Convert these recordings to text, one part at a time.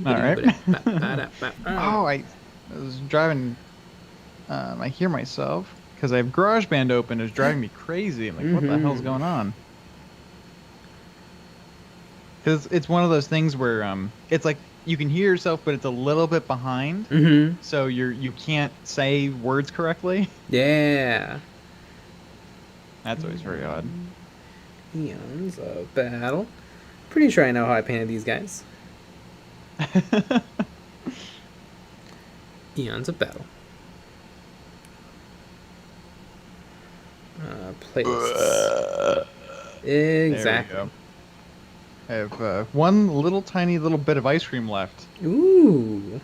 Alright. Oh, I was driving. I hear myself because I have GarageBand open. It's driving me crazy. I'm like, what the hell's going on? Because it's one of those things where it's like you can hear yourself, but it's a little bit behind. So you can't say words correctly. Yeah. That's always very odd. Eons of Battle. Pretty sure I know how I painted these guys. Eons of Battle. Playlists. Exactly. There we go. I have one tiny little bit of ice cream left. Ooh.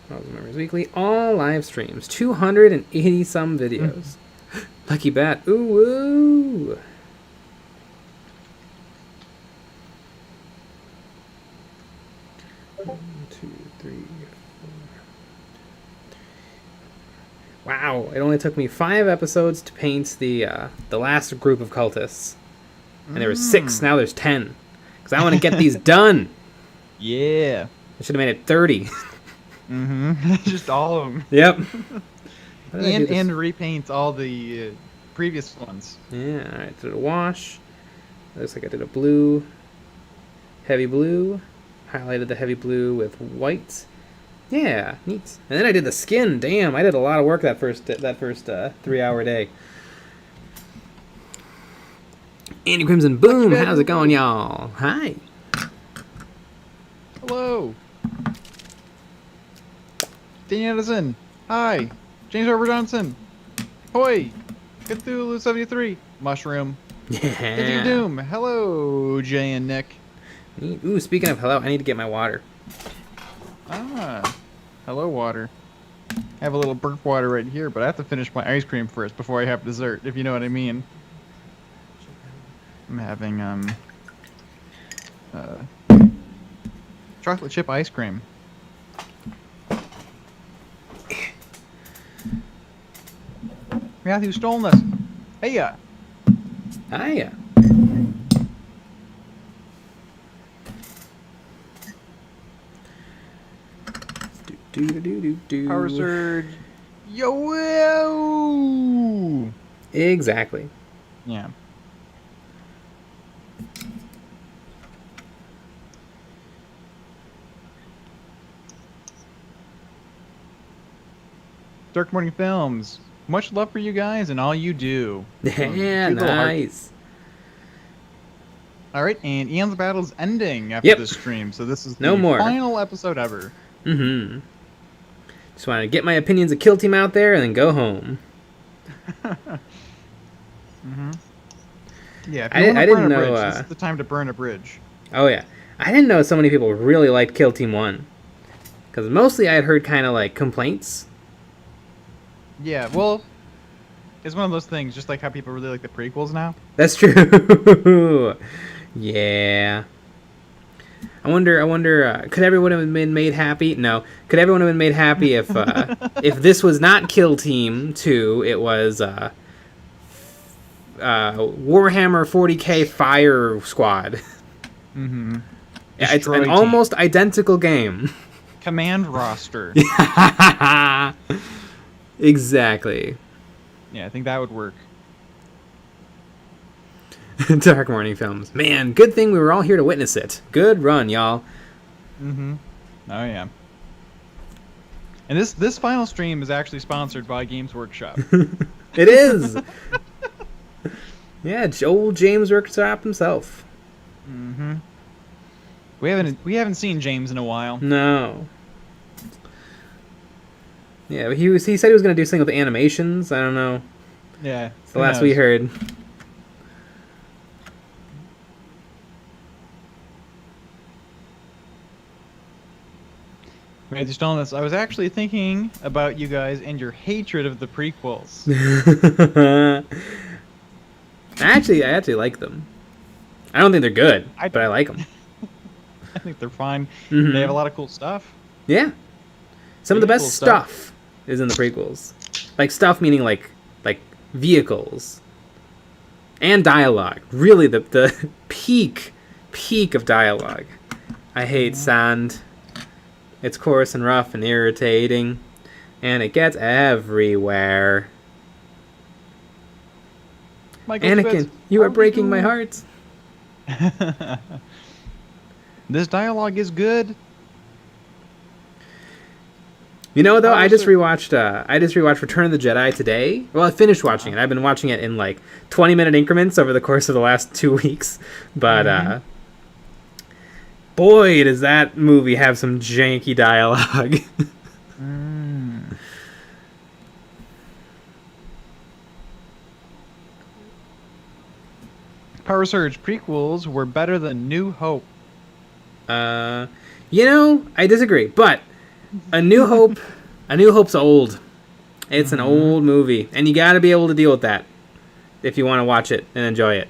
Puzzle Memories Weekly. All live streams. 280 some videos. Lucky Bat. Ooh, woo. One, two, three, four. Wow, it only took me 5 episodes to paint the last group of cultists. And there was 6, now there's 10. Because I want to get these done. Yeah. I should have made it 30. Just all of them. Yep. And repaint all the previous ones. Yeah, alright, did a wash. Looks like I did a blue. Heavy blue. Highlighted the heavy blue with white. Yeah, neat. And then I did the skin. Damn, I did a lot of work that first 3-hour day. Andy Crimson, boom! How's it going, y'all? Hi. Hello. Danny Edison. Hi. James Robert Johnson. Hoi. Cthulhu 73. Mushroom. Yeah. Doom. Hello, Jay and Nick. Neat. Ooh, speaking of hello, I need to get my water. Ah. Hello, water. I have a little burp water right here, but I have to finish my ice cream first before I have dessert, if you know what I mean. I'm having chocolate chip ice cream. Matthew stolen this. Hey ya. Hiya. Power surge. Yo. Exactly. Yeah. Dark Morning Films. Much love for you guys and all you do. Yeah, nice. All right, and Eon's Battle's ending after this stream, so this is the final episode ever. Just want to get my opinions of Kill Team out there and then go home. Yeah, if you want to burn a bridge, this is the time to burn a bridge. Oh yeah, I didn't know so many people really liked Kill Team 1. Because mostly I had heard kind of like complaints. Yeah, well, it's one of those things, just like how people really like the prequels now. That's true. Yeah. I wonder, could everyone have been made happy? No. Could everyone have been made happy if this was not Kill Team 2, it was Warhammer 40k Fire Squad? Yeah, it's an almost identical game. Command roster. Exactly. Yeah, I think that would work. Dark Morning Films. Man, good thing we were all here to witness it. Good run, y'all. Oh, yeah. And this final stream is actually sponsored by Games Workshop. It is! Yeah, old James Workshop himself. We haven't seen James in a while. No. Yeah, but he said he was going to do something with the animations. I don't know. Yeah. It's the last we heard. Matthew Stallness, I was actually thinking about you guys and your hatred of the prequels. I actually like them. I don't think they're good, but I like them. I think they're fine. They have a lot of cool stuff. Yeah. Some of the best stuff is in the prequels. Like stuff meaning like vehicles, and dialogue. Really, the peak of dialogue. I hate sand. It's coarse and rough and irritating, and it gets everywhere. Michael Anakin, Spitz, you are how breaking you my doing? heart. This dialogue is good. You know, though, How I was just it? rewatched Return of the Jedi today. Well, I finished watching it. I've been watching it in like 20-minute increments over the course of the last 2 weeks. But boy, does that movie have some janky dialogue. Power Surge prequels were better than New Hope. You know, I disagree, but A New Hope's old. It's an old movie, and you got to be able to deal with that if you want to watch it and enjoy it.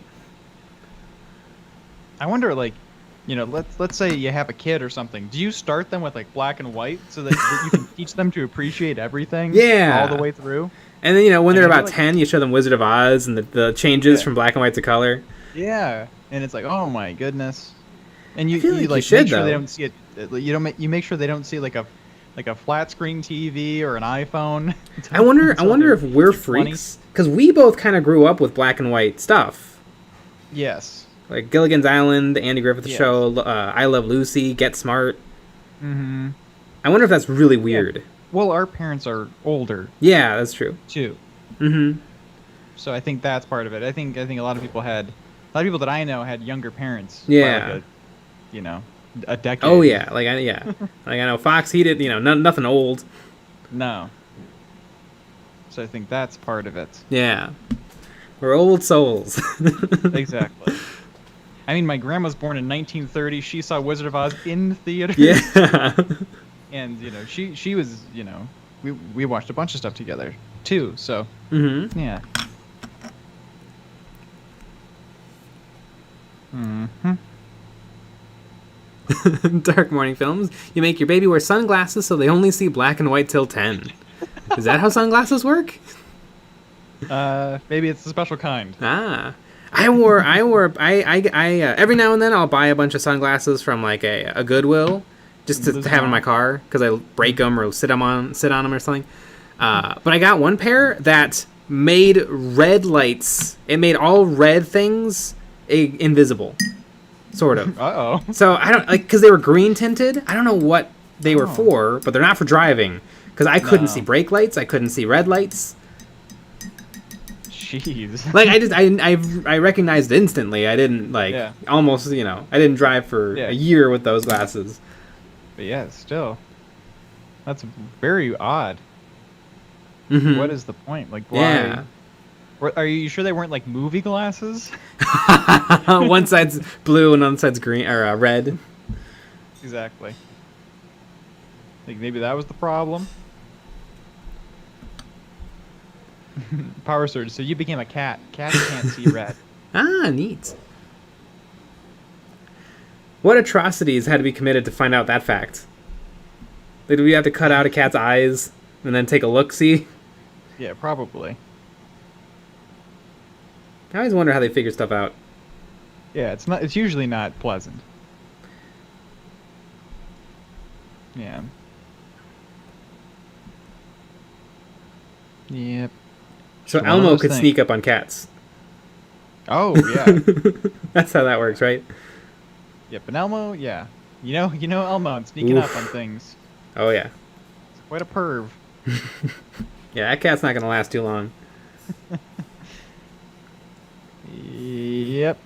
I wonder, like, you know, let's say you have a kid or something. Do you start them with like black and white so that you can teach them to appreciate everything? Yeah. All the way through. And then, you know, when they're I feel about like- 10, you show them Wizard of Oz and the changes Yeah. from black and white to color. Yeah, and it's like, oh my goodness. And I feel like you like should, make sure they though. don't see it. You make sure they don't see like a flat screen TV or an iPhone. I wonder until if we're they're 20. freaks, because we both kind of grew up with black and white stuff, Yes. like Gilligan's Island, the Andy Griffith Yes. Show, I Love Lucy, Get Smart. Mm-hmm. I wonder if that's really weird. Well, our parents are older Yeah, that's true. too, Mm-hmm. so I think that's part of it. I think a lot of people that I know had younger parents. by, Yeah. like, you know, a decade. Oh yeah, like I know Fox. He did, you know, nothing old. No. So I think that's part of it. Yeah, we're old souls. Exactly. I mean, my grandma's born in 1930. She saw Wizard of Oz in theaters. Yeah. And you know, she was, you know, we watched a bunch of stuff together too. So Mm-hmm. yeah. Mm-hmm. Dark morning films. You make your baby wear sunglasses so they only see black and white till 10. Is that how sunglasses work? Maybe it's a special kind. Ah. I every now and then I'll buy a bunch of sunglasses from like a Goodwill just to have in my car because I break them or sit on them or something. But I got one pair that made red lights. It made all red things invisible, sort of. Uh-oh. So I don't like because they were green tinted. I don't know what they were for, but they're not for driving because I couldn't No. see brake lights. I couldn't see red lights. Jeez. Like I recognized instantly. I didn't almost, you know, I didn't drive for Yeah. a year with those glasses. But yeah, still. That's very odd. Mhm. What is the point? Like, why? Yeah. Are you sure they weren't like movie glasses? One side's blue and one side's green or red. Exactly. Like maybe that was the problem. Power Surge. So you became a cat. Cats can't see red. Ah, neat. What atrocities had to be committed to find out that fact? Like, do we have to cut out a cat's eyes and then take a look-see? Yeah, probably. I always wonder how they figure stuff out. Yeah, it's not. It's usually not pleasant. Yeah. Yep. So Just one of Elmo those could things. sneak up on cats. Oh yeah. That's how that works, right? Yep. And Elmo, yeah. You know Elmo and sneaking up Oof. on things. Oh, yeah. It's quite a perv. Yeah, that cat's not going to last too long. Yep.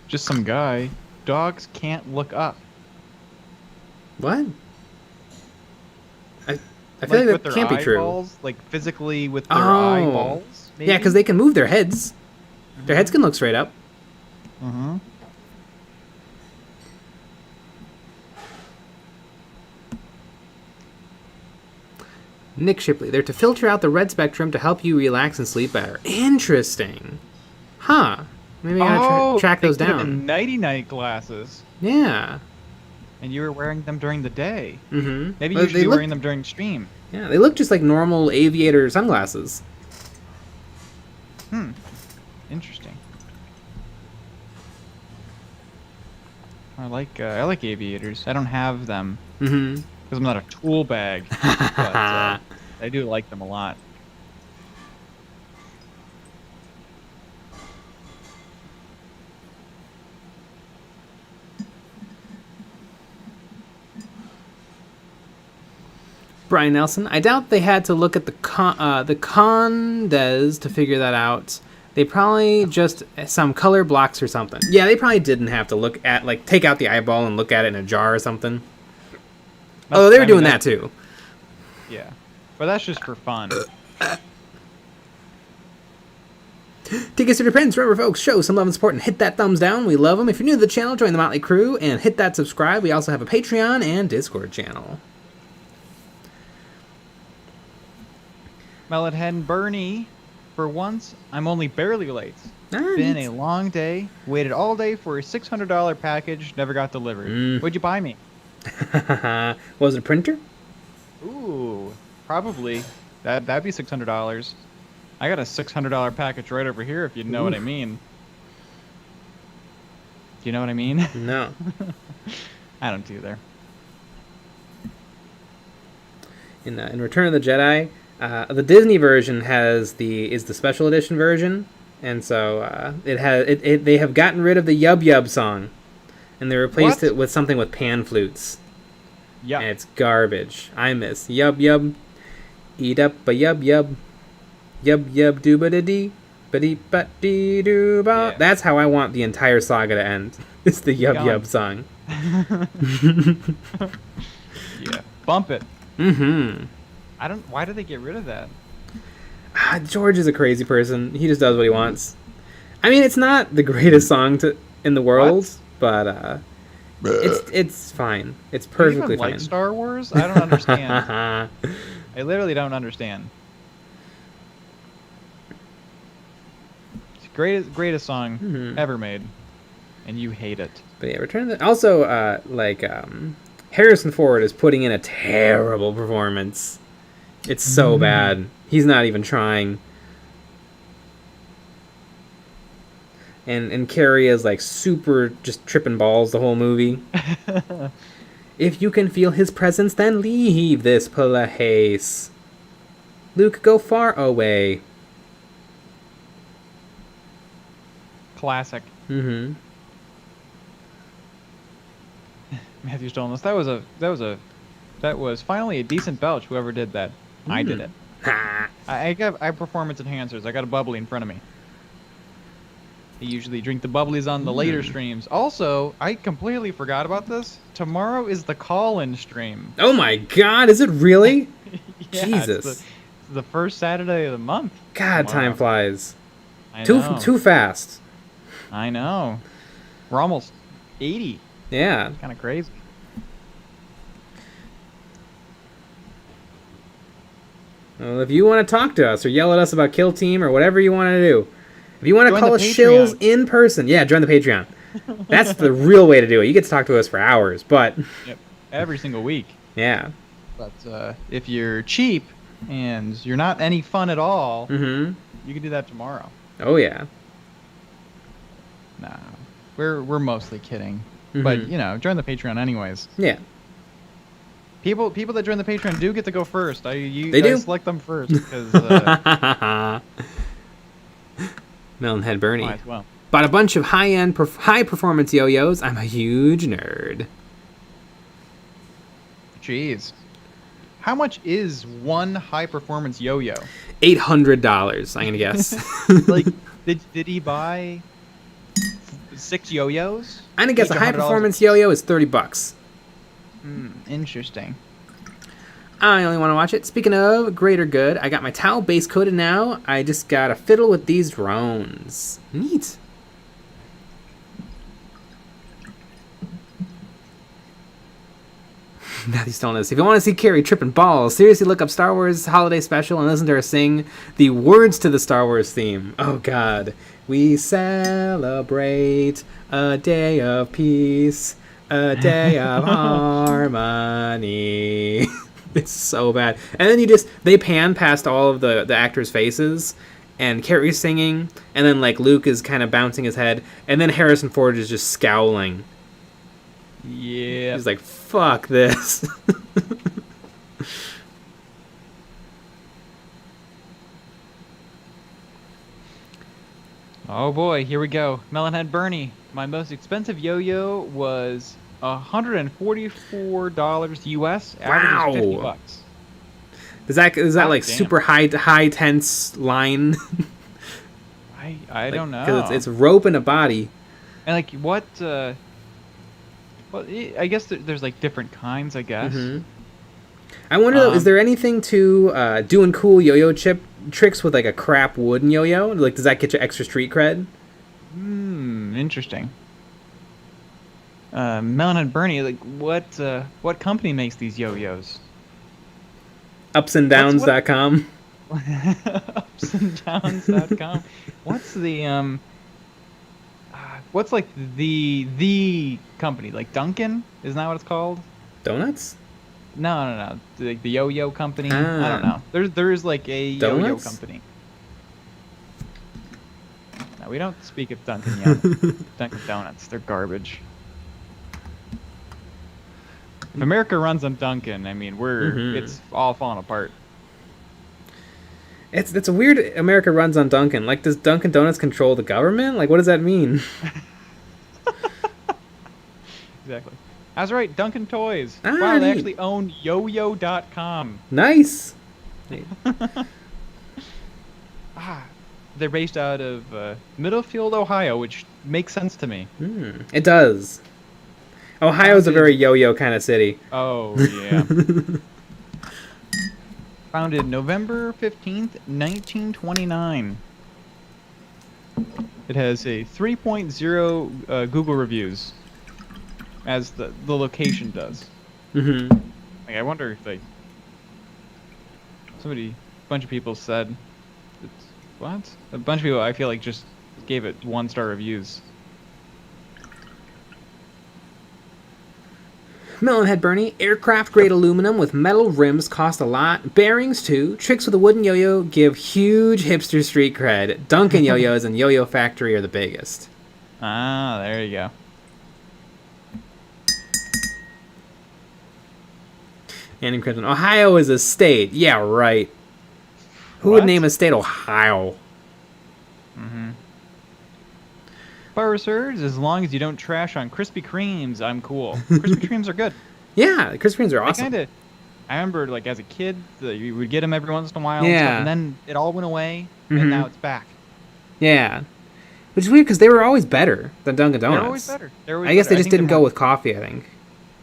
Just some guy. Dogs can't look up. What? I feel like with that their can't be true. eyeballs, like physically with their Oh. eyeballs. Maybe? Yeah, because they can move their heads. Their heads can look straight up. Mm-hmm. Nick Shipley, they're to filter out the red spectrum to help you relax and sleep better. Interesting. Huh. Maybe I gotta track those they could have down. been nighty-night glasses. Yeah. And you were wearing them during the day. Mm-hmm. Maybe you should be wearing them during stream. Yeah, they look just like normal aviator sunglasses. Interesting. I like aviators. I don't have them because I'm not a tool bag, but I do like them a lot. Brian Nelson, I doubt they had to look at the condes to figure that out. They probably just some color blocks or something. Yeah, they probably didn't have to look at, like, take out the eyeball and look at it in a jar or something. Oh, they were doing that too. Yeah, but that's just for fun. Tickets to depends. Remember, folks, show some love and support and hit that thumbs down. We love them. If you're new to the channel, join the Motley Crew and hit that subscribe. We also have a Patreon and Discord channel. Melonhead and Bernie, for once, I'm only barely late. Ah, Been a long day. Waited all day for a $600 package. Never got delivered. What'd you buy me? Was it a printer? Ooh, probably. That'd be $600. I got a $600 package right over here, if you know what I mean. Do you know what I mean? No. I don't either. In Return of the Jedi, the Disney version is the special edition version, and so they have gotten rid of the Yub Yub song, and they replaced it with something with pan flutes. Yeah, and it's garbage. I miss Yub Yub, eat up a Yub Yub, Yub Yub dooba da dee, ba dee ba dee doo ba. That's how I want the entire saga to end. It's the Yub Yub song. Yeah, bump it. Why did they get rid of that? George is a crazy person. He just does what he wants. I mean, it's not the greatest song in the world, but it's fine. It's perfectly fine. Like Star Wars? I don't understand. I literally don't understand. It's the greatest song ever made, and you hate it. But yeah, also Harrison Ford is putting in a terrible performance. It's so bad. He's not even trying. And Carrie is like super just tripping balls the whole movie. If you can feel his presence, then leave this place. Luke, go far away. Classic. Matthew Stoleness. That was finally a decent belch. Whoever did that, I did it. I have performance enhancers. I got a bubbly in front of me. I usually drink the bubblies on the later streams. Also, I completely forgot about this. Tomorrow is the call-in stream. Oh my God! Is it really? Yeah, Jesus. It's the first Saturday of the month. God, tomorrow. Time flies. I know. Too fast. I know. We're almost 80. Yeah. It's kind of crazy. Well, if you want to talk to us or yell at us about Kill Team or whatever you want to do, if you want to call us shills in person, yeah, join the Patreon. That's the real way to do it. You get to talk to us for hours, but... Yep. Every single week. Yeah. But if you're cheap and you're not any fun at all, you can do that tomorrow. Oh, yeah. Nah. We're mostly kidding. But, you know, join the Patreon anyways. Yeah. People that join the Patreon do get to go first. They do. Select them first because Melonhead Bernie. might as well. Bought a bunch of high-end, high-performance yo-yos. I'm a huge nerd. Jeez. How much is one high-performance yo-yo? $800, I'm gonna guess. Like, did he buy 6 yo-yos? I'm gonna guess a high-performance yo-yo is $30. Interesting. I only want to watch it. Speaking of greater good, I got my towel base coated now. I just gotta fiddle with these drones. Neat. Matthew Stillness. If you want to see Carrie tripping balls, seriously look up Star Wars Holiday Special and listen to her sing the words to the Star Wars theme. Oh God. We celebrate a day of peace. A day of harmony. It's so bad. And then they pan past all of the actors' faces, and Carrie's singing, and then like Luke is kind of bouncing his head, and then Harrison Ford is just scowling. Yeah. He's like, fuck this. Oh boy, here we go. Melonhead Bernie. My most expensive yo-yo was $144 US. Average is $50. Is that like damn. super high tense line? I don't know. Because it's rope and a body. And like what? Well, I guess there's like different kinds. I guess. Mm-hmm. I wonder though, is there anything to doing cool yo-yo tricks with like a crap wooden yo-yo? Like, does that get you extra street cred? Interesting. Melonhead Bernie, like what company makes these yo-yos? Upsanddowns.com. Upsanddowns.com. What's the what's like the company, like Duncan? Isn't that what it's called? Donuts? No. The yo-yo company. I don't know. There's like a Donuts? yo-yo company. No, we don't speak of Duncan Donuts. They're garbage. If America runs on Duncan, I mean, it's all falling apart. It's a weird America runs on Duncan. Like, does Dunkin' Donuts control the government? Like, what does that mean? Exactly. That's right, Duncan Toys. Ah, wow, they neat. actually own yoyo.com. Nice. They're based out of Middlefield, Ohio, which makes sense to me. It does. Ohio's a very yo-yo kind of city. Oh, yeah. Founded November 15th, 1929. It has a 3.0 Google reviews, as the location does. Mm-hmm. Like, I wonder if a bunch of people said, what? A bunch of people, I feel like, just gave it 1-star reviews. Melonhead Bernie, aircraft grade aluminum with metal rims cost a lot. Bearings too. Tricks with a wooden yo-yo give huge hipster street cred. Dunkin' yo-yos and Yo-Yo Factory are the biggest. Ah, there you go. Andy Crimson, Ohio is a state. Yeah, right. Who would name a state Ohio? Power Surge, as long as you don't trash on Krispy Kremes, I'm cool. Krispy Kremes are good. Yeah, the Krispy Kremes are awesome. I remember, like, as a kid, you would get them every once in a while. And, Yeah. stuff, and then it all went away, and now it's back. Yeah. Which is weird, because they were always better than Dunkin' Donuts. They're always better. I guess they just didn't go with coffee, I think.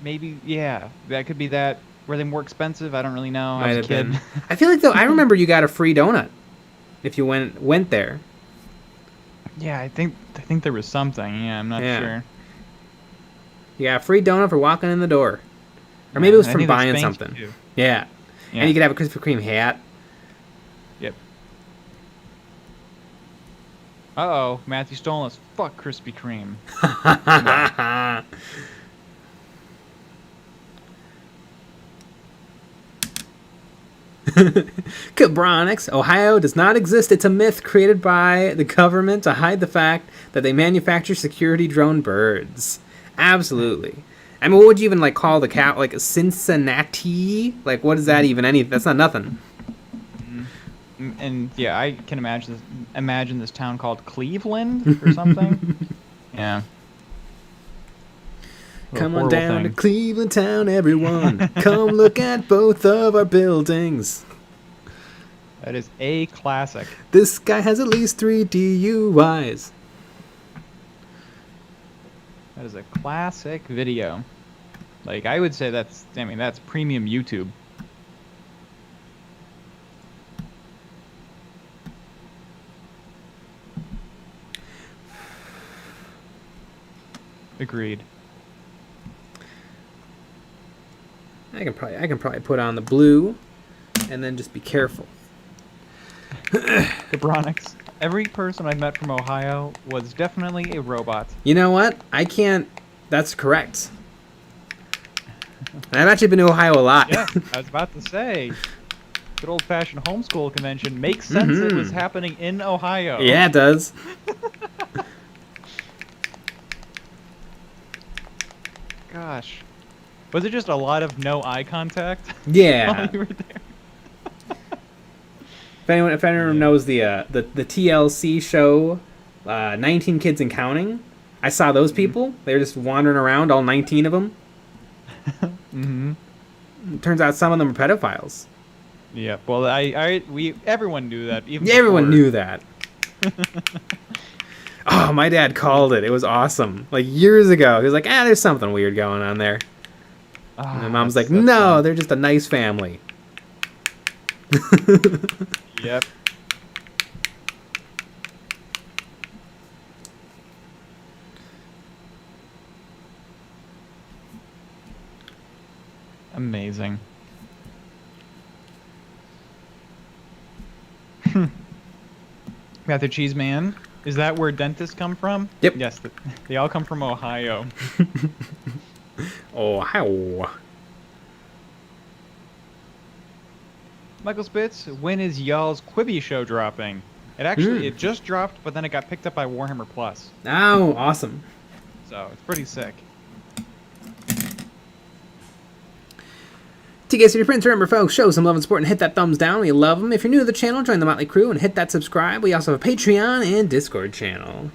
Maybe, yeah. That could be that. Were they more expensive? I don't really know. I was a Might kid. have been. I feel like, though, I remember you got a free donut if you went there. Yeah, I think there was something. Yeah, I'm not sure. You got a free donut for walking in the door. Or maybe it was from buying something. Yeah. And you could have a Krispy Kreme hat. Yep. Uh-oh, Matthew Stolen us. Fuck Krispy Kreme. Cabronics, Ohio does not exist. It's a myth created by the government to hide the fact that they manufacture security drone birds. Absolutely. I mean, what would you even like call the cap? Like Cincinnati? Like, what is that even? That's not nothing. And yeah, I can imagine this town called Cleveland or something. Yeah. Come on down to Cleveland town, everyone. Come look at both of our buildings. That is a classic. This guy has at least 3 DUIs. That is a classic video. Like, I would say that's premium YouTube. Agreed. I can probably put on the blue, and then just be careful. Cabronics. Every person I've met from Ohio was definitely a robot. You know what? I can't. That's correct. I've actually been to Ohio a lot. Yeah, I was about to say. Good old-fashioned homeschool convention. Makes sense it was happening in Ohio. Yeah, it does. Gosh. Was it just a lot of no eye contact? Yeah. While you were there? If anyone knows the TLC show, 19 Kids and Counting, I saw those people. They were just wandering around, all 19 of them. Turns out some of them are pedophiles. Yeah. Well, everyone knew that. Even Everyone before. knew that. Oh, my dad called it. It was awesome. Like years ago, he was like, "There's something weird going on there." And my mom's like, "No, fun. they're just a nice family." Yep. Amazing. Got the cheese man. Is that where dentists come from? Yep. Yes, they all come from Ohio. Ohio. Michael Spitz, when is y'all's Quibi show dropping? It just dropped, but then it got picked up by Warhammer Plus. Oh, awesome. So it's pretty sick. TKS to your friends, remember folks, show some love and support and hit that thumbs down. We love them. If you're new to the channel, join the Motley Crew and hit that subscribe. We also have a Patreon and Discord channel.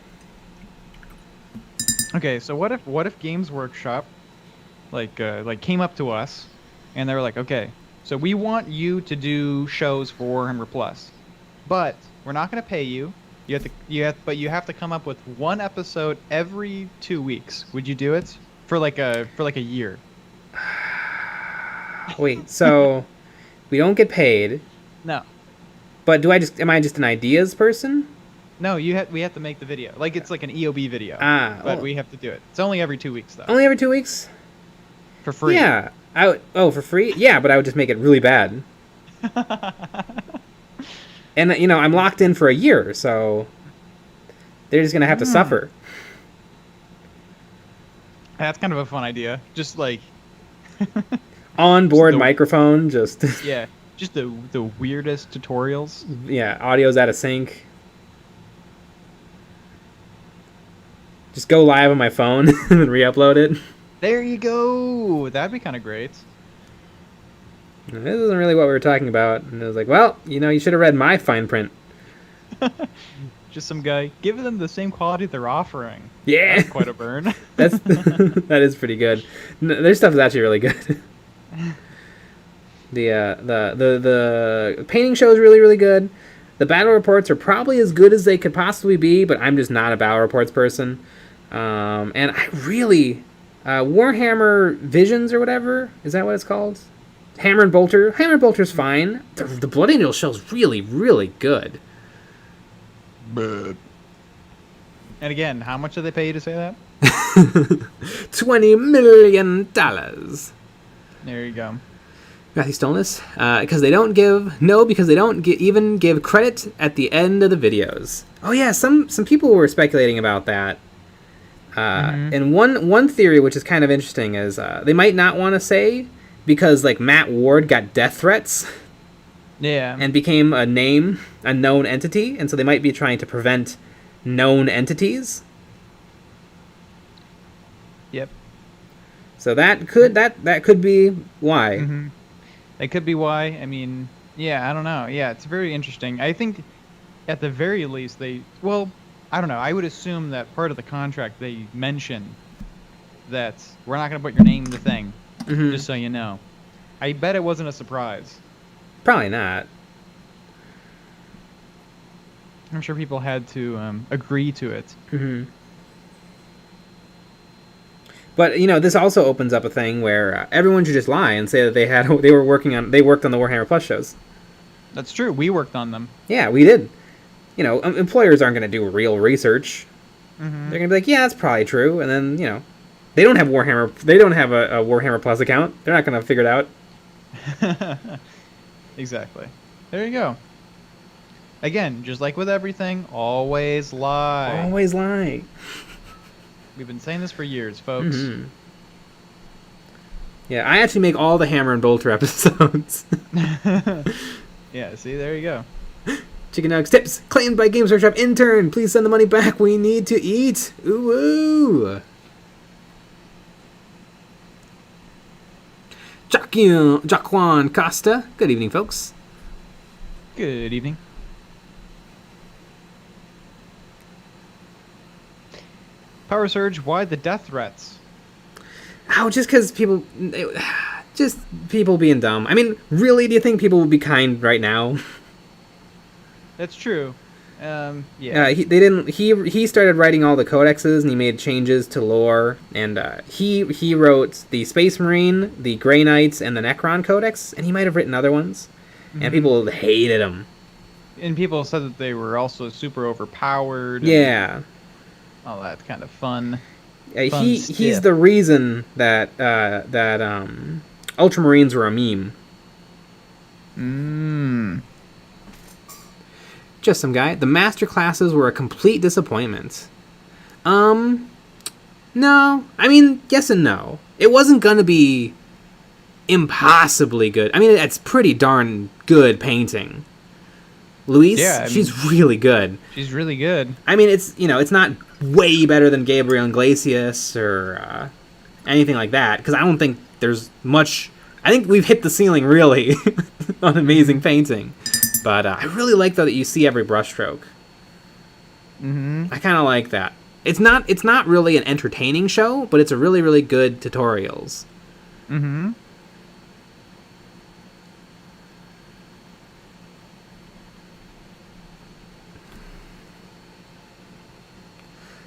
Okay, so what if Games Workshop like came up to us and they were like, okay, so we want you to do shows for Warhammer Plus, but we're not going to pay you. But you have to come up with one episode every 2 weeks. Would you do it for like a year? Wait, so we don't get paid, No. but am I just an ideas person? No, we have to make the video. Like it's like an EOB video. But we have to do it. It's only every 2 weeks though. Only every 2 weeks? For free. Yeah. For free? Yeah, but I would just make it really bad. And I'm locked in for a year, so they're just gonna have to suffer. That's kind of a fun idea. Just like Onboard microphone, just yeah, just the weirdest tutorials. Yeah, audio's out of sync. Just go live on my phone and then re-upload it. There you go. That'd be kind of great. This isn't really what we were talking about. And I was like, well, you should have read my fine print. Just some guy giving them the same quality they're offering. Yeah, that's quite a burn. That is pretty good. Their stuff is actually really good. The painting show is really, really good. The battle reports are probably as good as they could possibly be, but I'm just not a battle reports person. And I really Warhammer Visions or whatever, is that what it's called? Hammer and Bolter. Hammer and Bolter's fine. The Blood Angel show is really, really good. And again, how much do they pay you to say that? $20 million. There you go. Matthew Stolness. Because they don't even give credit at the end of the videos. Oh yeah, some people were speculating about that. And one theory, which is kind of interesting, is they might not want to say because like Matt Ward got death threats. Yeah. And became a known entity, and so they might be trying to prevent known entities. Yep. So that could be why. That could be why. I mean, yeah, I don't know. Yeah, it's very interesting. I think at the very least I don't know. I would assume that part of the contract they mention that we're not going to put your name in the thing, just so you know. I bet it wasn't a surprise. Probably not. I'm sure people had to agree to it. But this also opens up a thing where everyone should just lie and say that they worked on the Warhammer Plus shows. That's true. We worked on them. Yeah, we did. Employers aren't going to do real research. They're going to be like, yeah, that's probably true, and then they don't have Warhammer. They don't have a Warhammer Plus account. They're not going to figure it out. Exactly. There you go. Again, just like with everything, always lie. Always lie. We've been saying this for years, folks. Yeah, I actually make all the Hammer and Bolter episodes. Yeah, see, there you go. Chicken Nuggets tips claimed by Games Workshop intern. Please send the money back. We need to eat. Ooh. Ooh. Jaquan Costa. Good evening, folks. Good evening. Power Surge, why the death threats? Oh, just because people... Just people being dumb. I mean, really, do you think people would be kind right now? That's true. Yeah. He started writing all the codexes, and he made changes to lore, and he wrote the Space Marine, the Grey Knights, and the Necron codex, and he might have written other ones, and people hated him. And people said that they were also super overpowered. Yeah. All that kind of fun. He's the reason that Ultramarines were a meme. Just some guy. The master classes were a complete disappointment. No. I mean, yes and no. It wasn't gonna be impossibly good. I mean, it's pretty darn good painting. Louise, she's really good. She's really good. I mean, it's not way better than Gabriel Iglesias or anything like that, because I don't think there's much... I think we've hit the ceiling, really, on amazing painting. But I really like, though, that you see every brushstroke. I kind of like that. It's not really an entertaining show, but it's a really, really good tutorials.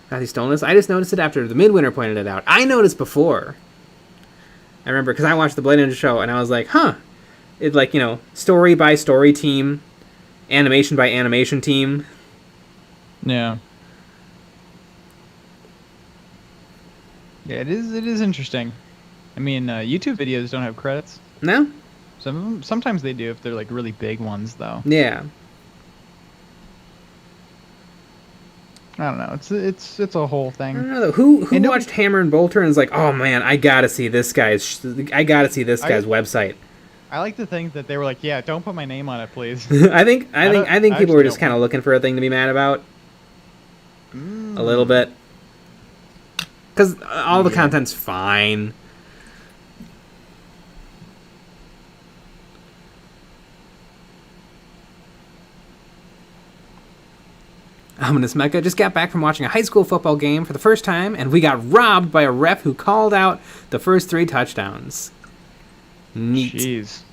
Matthew Stoleness. I just noticed it after the Midwinter pointed it out. I noticed before. I remember because I watched the Blade Ninja show and I was like, huh. It's like, story by story team, animation by animation team. Yeah. Yeah, it is interesting. I mean, YouTube videos don't have credits. No? Some of them, sometimes they do if they're like really big ones, though. Yeah. I don't know. It's a whole thing. I don't know. Who watched Hammer and Bolter and is like, oh man, I gotta see this guy's website. I like to think that they were like, yeah, don't put my name on it, please. I think people were just kind of looking for a thing to be mad about. A little bit. Because all the content's fine. Ominous Mecha just got back from watching a high school football game for the first time, and we got robbed by a ref who called out the first 3 touchdowns. Neat. Jeez.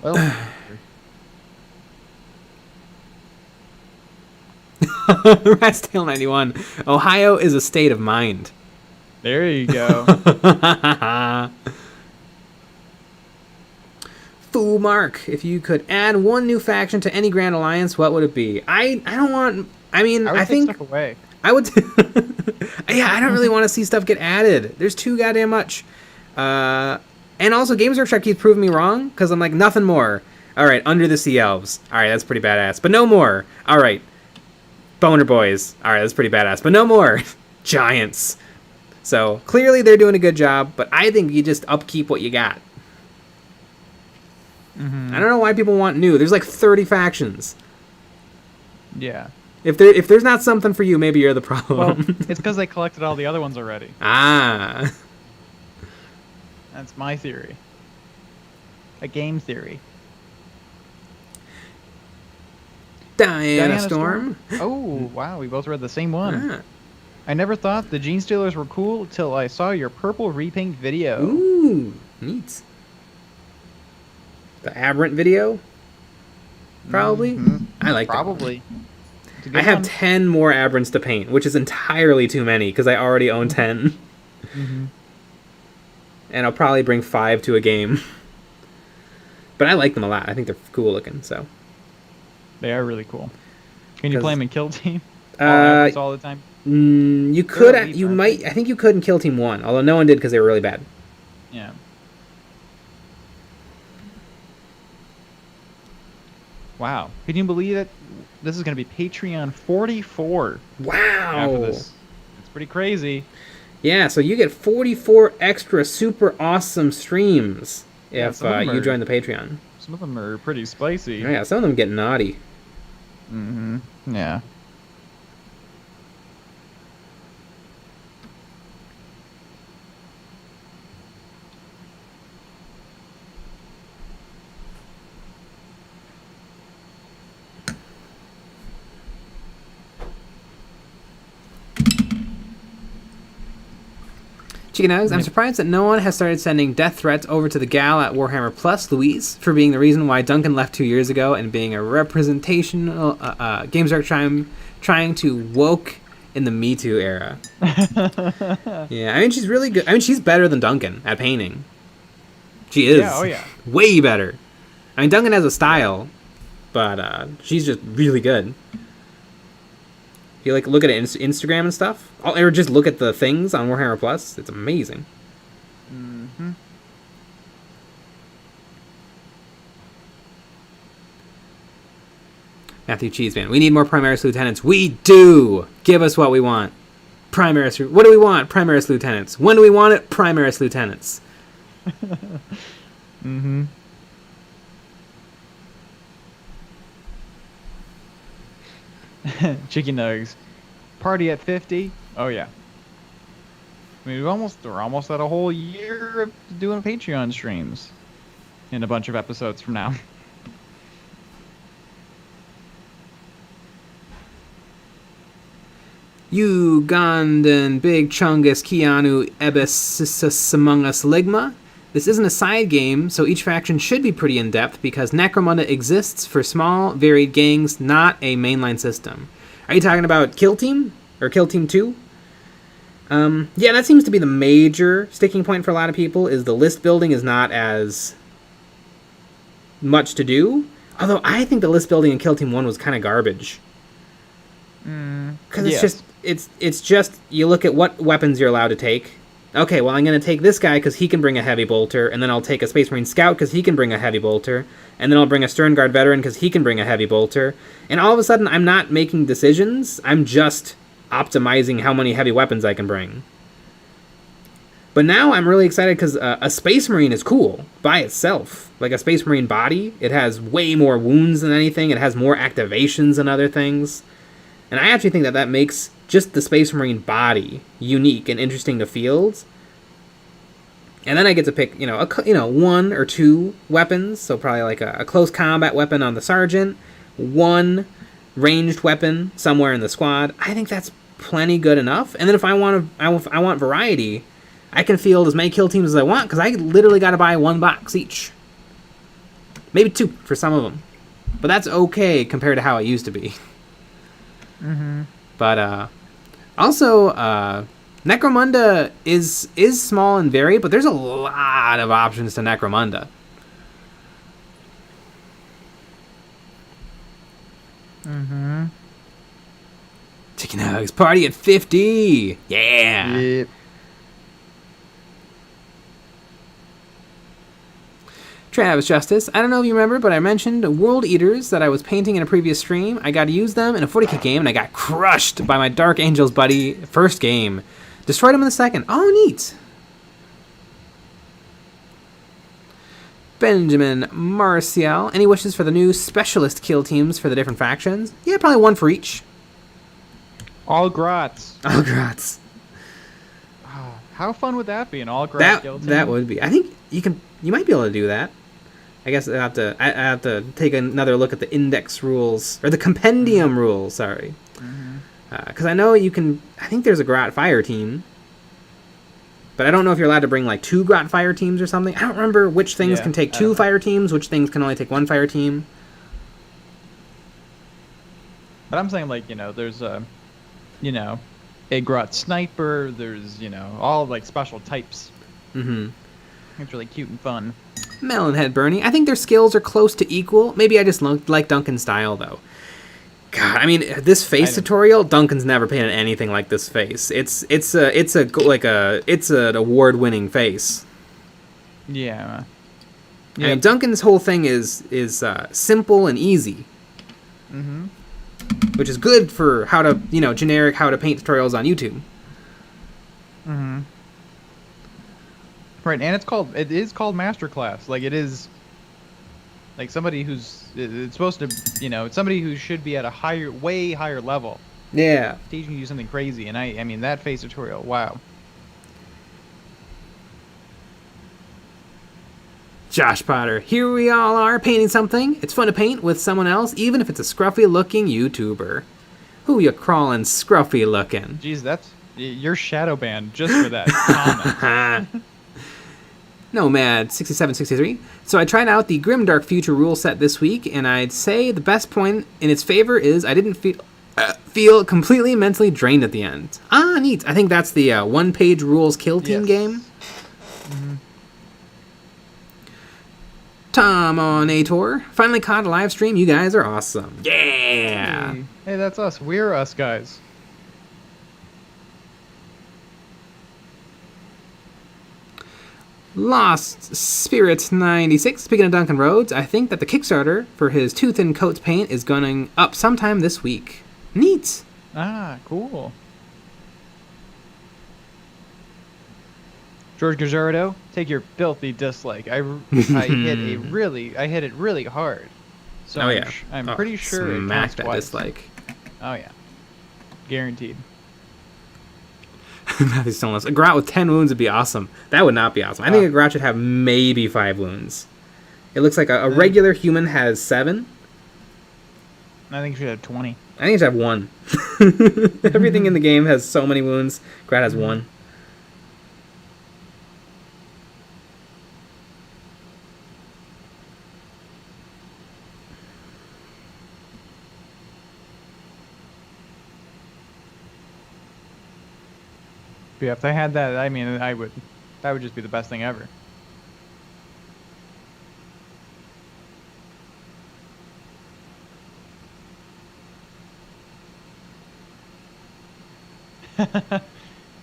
Well. Rat's Tail 91. Ohio is a state of mind. There you go. Foo Mark, if you could add one new faction to any Grand Alliance, what would it be? I don't want... I mean, I would think... take stuff away. I would... Yeah, I don't really want to see stuff get added. There's too goddamn much. And also, Games Workshop keeps proving me wrong, because I'm like, nothing more. Alright, Under the Sea Elves. Alright, that's pretty badass. But no more. Alright. Boner Boys. Alright, that's pretty badass. But no more. Giants. So, clearly they're doing a good job, but I think you just upkeep what you got. I don't know why people want new. There's like 30 factions. Yeah. If there's not something for you, maybe you're the problem. Well, it's because they collected all the other ones already. Ah. That's my theory. A game theory. Diana Storm. Oh, wow. We both read the same one. Ah. I never thought the Genestealers were cool till I saw your purple repaint video. Ooh, neat. The Aberrant video? Probably? I like that Probably. I have 10 more Aberrants to paint, which is entirely too many, because I already own 10. And I'll probably bring 5 to a game. But I like them a lot. I think they're cool looking, so. They are really cool. Can you play them in Kill Team? All the time? You could, you might, I think you could in Kill Team 1, although no one did because they were really bad. Yeah. Wow. Can you believe it? This is going to be Patreon 44. Wow. After this. It's pretty crazy. Yeah, so you get 44 extra super awesome streams Yeah, if some of them you are- join the Patreon. Some of them are pretty spicy. Oh, yeah, some of them get naughty. Mm-hmm. Yeah. Chicken Nugs, I'm surprised that no one has started sending death threats over to the gal at Warhammer Plus, Louise, for being the reason why Duncan left 2 years ago and being a representational Games Workshop trying to woke in the Me Too era. Yeah, I mean, she's really good. I mean, she's better than Duncan at painting. She is. Yeah, oh yeah. Way better. I mean, Duncan has a style, but she's just really good. If you like look at Instagram and stuff, or just look at the things on Warhammer Plus, it's amazing. Mm-hmm. Matthew Cheeseman, we need more Primaris Lieutenants. We do! Give us what we want. Primaris. What do we want? Primaris Lieutenants. When do we want it? Primaris Lieutenants. Mm-hmm. Chicken nugs. Party at 50? Oh yeah. I mean, we're almost at a whole year of doing Patreon streams. In a bunch of episodes from now. Ugandan Big Chungus Keanu Ebis Among Us Ligma. This isn't a side game, so each faction should be pretty in-depth because Necromunda exists for small, varied gangs, not a mainline system. Are you talking about Kill Team? Or Kill Team 2? Yeah, that seems to be the major sticking point for a lot of people, is the list building is not as much to do. Although I think the list building in Kill Team 1 was kind of garbage. Because it's just, you look at what weapons you're allowed to take. Okay, well, I'm going to take this guy because he can bring a heavy bolter, and then I'll take a Space Marine Scout because he can bring a heavy bolter, and then I'll bring a Stern Guard Veteran because he can bring a heavy bolter. And all of a sudden, I'm not making decisions, I'm just optimizing how many heavy weapons I can bring. But now I'm really excited because a Space Marine is cool by itself. Like a Space Marine body, it has way more wounds than anything, it has more activations than other things. And I actually think that that makes just the Space Marine body unique and interesting to fields. And then I get to pick, one or two weapons. So probably like a close combat weapon on the Sergeant, one ranged weapon somewhere in the squad. I think that's plenty good enough. And then if I want variety, I can field as many kill teams as I want because I literally got to buy one box each. Maybe two for some of them. But that's okay compared to how it used to be. Mm-hmm. But also, Necromunda is small and varied, but there's a lot of options to Necromunda. Mm-hmm. Chicken Nugs party at 50! Yeah! Yep. Travis Justice, I don't know if you remember, but I mentioned World Eaters that I was painting in a previous stream. I got to use them in a 40k game, and I got crushed by my Dark Angels buddy first game. Destroyed him in the second. Oh, neat. Benjamin Marcial, any wishes for the new specialist kill teams for the different factions? Yeah, probably one for each. All Grots. Oh, grats. How fun would that be? An all Grot kill team? That would be. I think you might be able to do that. I guess I have to take another look at the index rules, or the compendium rules, sorry. Because I know you can, I think there's a Grot Fire team, but I don't know if you're allowed to bring like two Grot Fire teams or something. I don't remember which things can take two fire teams, which things can only take one fire team. But I'm saying, like, there's a Grot Sniper, there's, all like special types. Mm-hmm. It's really cute and fun. Melonhead Bernie, I think their skills are close to equal. Maybe I just like Duncan's style, though. God, I mean, this face tutorial, Duncan's never painted anything like this face. It's an award-winning face. Yeah. I mean, Duncan's whole thing is simple and easy. Mm-hmm. Which is good for how to, generic how to paint tutorials on YouTube. Mm-hmm. Right, and it is called Masterclass. Like, it is, like, somebody it's supposed to, it's somebody who should be at a way higher level. Yeah. Teaching you something crazy, and I mean, that phase tutorial, wow. Josh Potter, here we all are painting something. It's fun to paint with someone else, even if it's a scruffy-looking YouTuber. Who you crawling scruffy-looking? Jeez, you're shadow banned just for that comment. Nomad6763. So I tried out the Grimdark Future rule set this week, and I'd say the best point in its favor is I didn't feel completely mentally drained at the end. Ah, neat. I think that's the one-page rules kill team game. Mm-hmm. Tom on Ator. Finally caught a live stream. You guys are awesome. Yeah! Hey, that's us. We're us guys. Lost Spirit 96. Speaking of Duncan Rhodes, I think that the Kickstarter for his Tooth and Coats paint is going up sometime this week. Neat! Ah, cool. George Gajardo, take your filthy dislike. I hit it really hard. So oh yeah, I'm pretty sure it smack counts that twice. dislike. Oh yeah, guaranteed. Matthew's telling us a Grout with 10 wounds would be awesome. That would not be awesome. I think a Grout should have maybe 5 wounds. It looks like a regular human has 7. I think it should have 20. I think it should have 1. Everything in the game has so many wounds. Grout has 1. But yeah, if I had that, I mean, that would just be the best thing ever.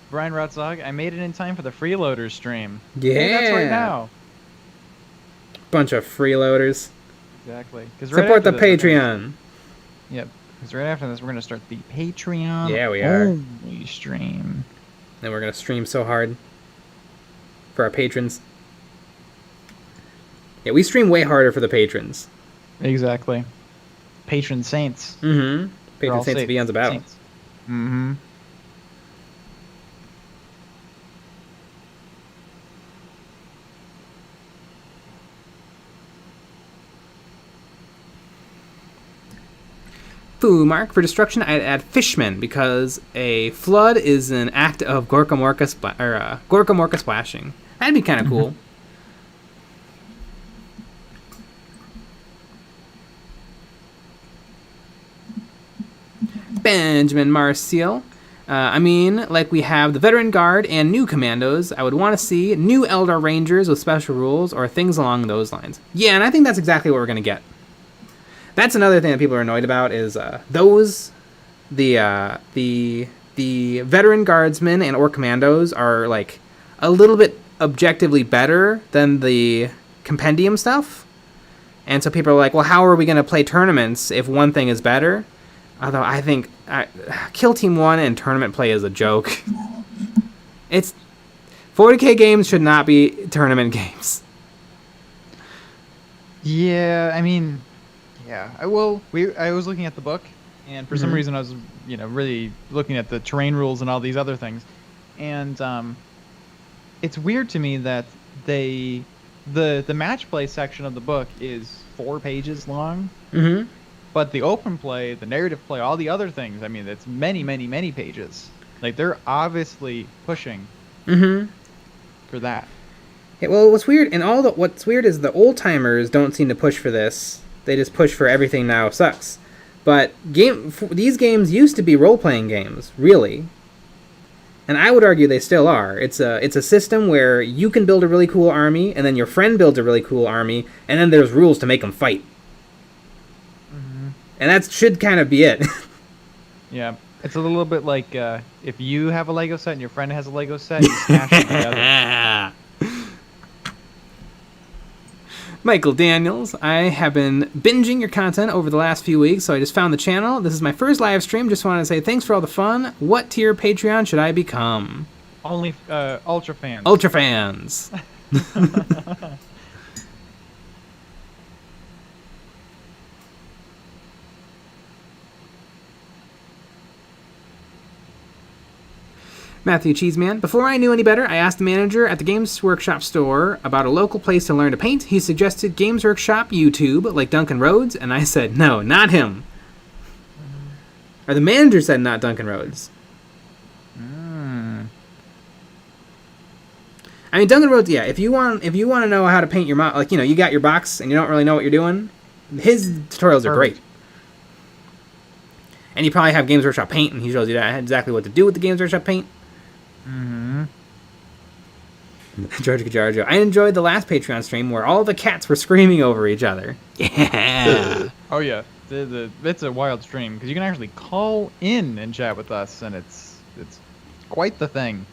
Brian Rotzog, I made it in time for the freeloaders stream. Yeah, hey, that's right now. Bunch of freeloaders. Exactly. Support the Patreon. Yep. Because right after this, we're gonna start the Patreon. Yeah, we are. Only stream. And we're gonna stream so hard for our patrons. Yeah, we stream way harder for the patrons. Exactly. Patron saints. Mm-hmm. Patron saints of EonsOfBattle. Mm-hmm. Foo Mark, for destruction, I'd add Fishman, because a flood is an act of Gorkamorka splashing. That'd be kind of cool. Benjamin Marcial. I mean, like we have the Veteran Guard and new commandos, I would want to see new Eldar Rangers with special rules or things along those lines. Yeah, and I think that's exactly what we're going to get. That's another thing that people are annoyed about is the Veteran Guardsmen and or Commandos are like a little bit objectively better than the Compendium stuff. And so people are like, well, how are we going to play tournaments if one thing is better? Although I think Kill Team 1 and tournament play is a joke. 40k games should not be tournament games. Yeah, I mean... Yeah, I was looking at the book, and for some reason I was, really looking at the terrain rules and all these other things, and it's weird to me that the match play section of the book is 4 pages long, but the open play, the narrative play, all the other things, I mean, it's many, many, many pages. Like, they're obviously pushing for that. Yeah, well, what's weird is the old timers don't seem to push for this. They just push for everything now sucks. But these games used to be role-playing games, really. And I would argue they still are. It's a system where you can build a really cool army, and then your friend builds a really cool army, and then there's rules to make them fight. And that should kind of be it. Yeah. It's a little bit like if you have a Lego set and your friend has a Lego set, you smash them together. Michael Daniels, I have been binging your content over the last few weeks, so I just found the channel. This is my first live stream. Just wanted to say thanks for all the fun. What tier Patreon should I become? Only Ultra fans. Ultra fans. Matthew Cheeseman. Before I knew any better, I asked the manager at the Games Workshop store about a local place to learn to paint. He suggested Games Workshop YouTube, like Duncan Rhodes, and I said, no, not him. Or the manager said not Duncan Rhodes. I mean, Duncan Rhodes, yeah, if you want to know how to paint your like, you know, you got your box and you don't really know what you're doing, his tutorials are great. And you probably have Games Workshop Paint, and he shows you that exactly what to do with the Games Workshop Paint. George Gajarjo. I enjoyed the last Patreon stream where all the cats were screaming over each other. Yeah. Oh yeah, it's a wild stream because you can actually call in and chat with us, and it's quite the thing.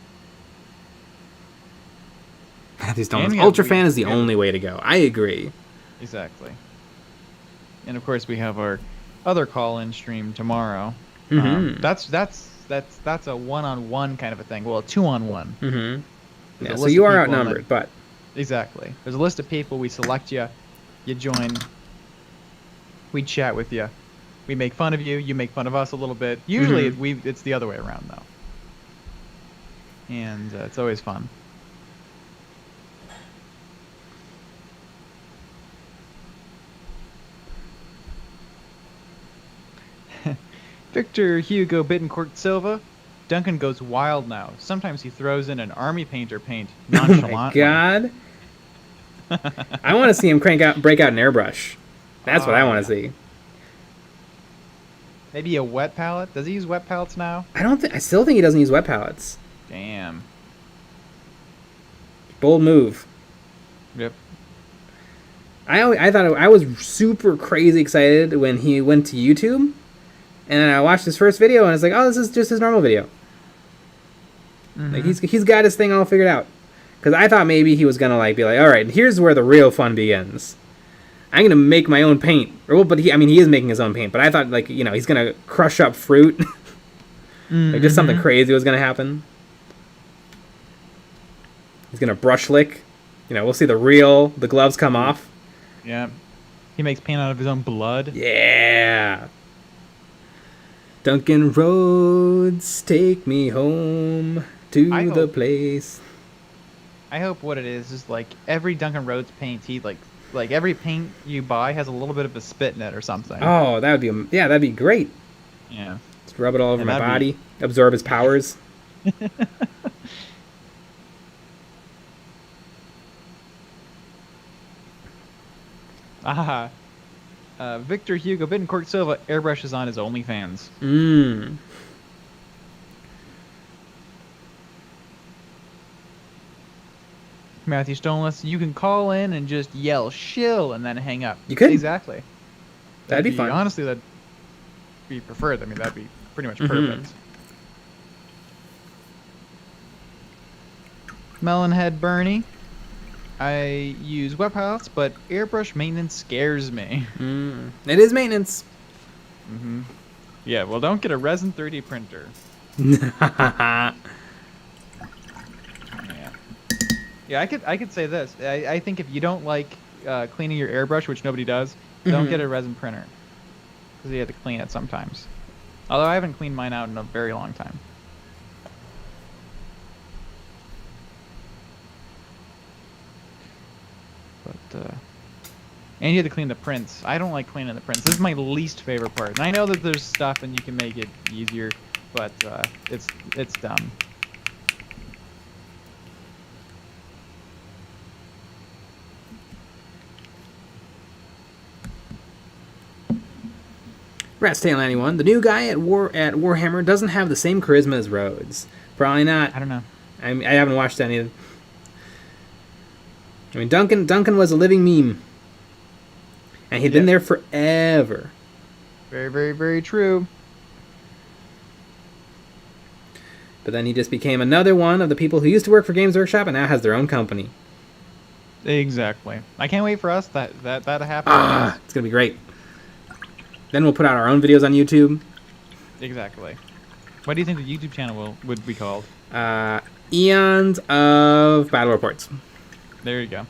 Matthew Stones. Ultra fan is the only way to go. I agree. Exactly. And of course we have our other call-in stream tomorrow. That's a one-on-one kind of a thing. Well, a two-on-one. Yeah, so you are outnumbered, but exactly. There's a list of people. We select you. You join. We chat with you. We make fun of you. You make fun of us a little bit. Usually it's the other way around though. And it's always fun. Victor Hugo Bittencourt Silva. Duncan goes wild now. Sometimes he throws in an army painter paint nonchalantly. Oh my god. I want to see him break out an airbrush. That's what I want to see. Maybe a wet palette? Does he use wet palettes now? I still think he doesn't use wet palettes. Damn. Bold move. Yep. I thought I was super crazy excited when he went to YouTube. And then I watched his first video, and it's like, oh, this is just his normal video. Like he's got his thing all figured out. Because I thought maybe he was gonna like be like, all right, here's where the real fun begins. I'm gonna make my own paint. But he is making his own paint. But I thought like he's gonna crush up fruit. Like just something crazy was gonna happen. He's gonna brush lick. We'll see the gloves come off. Yeah. He makes paint out of his own blood. Yeah. Duncan Rhodes, take me home to the place. I hope what it is like every Duncan Rhodes paint, he like every paint you buy has a little bit of a spit in it or something. Oh, that'd be great. Yeah. Just rub it all over my body, absorb his powers. Aha. Victor Hugo Bittencourt Silva airbrushes on his OnlyFans. Matthew Stoneless, you can call in and just yell shill and then hang up. You could. Exactly. That'd be fun. Honestly, that'd be preferred. I mean, that'd be pretty much perfect. Melonhead Bernie. I use wet palettes, but airbrush maintenance scares me. It is maintenance. Yeah, well, don't get a resin 3D printer. Yeah, I could say this. I think if you don't like cleaning your airbrush, which nobody does, don't get a resin printer. Because you have to clean it sometimes. Although I haven't cleaned mine out in a very long time. But, and you have to clean the prints. I don't like cleaning the prints. This is my least favorite part. And I know that there's stuff and you can make it easier, but it's dumb. Ratstail91, the new guy at Warhammer doesn't have the same charisma as Rhodes. Probably not. I don't know. I haven't watched any of. I mean, Duncan was a living meme, and he'd been there forever. Very, very, very true. But then he just became another one of the people who used to work for Games Workshop and now has their own company. Exactly. I can't wait for us that happen. It's gonna be great. Then we'll put out our own videos on YouTube. Exactly. What do you think the YouTube channel would be called? Eons of Battle Reports. There you go.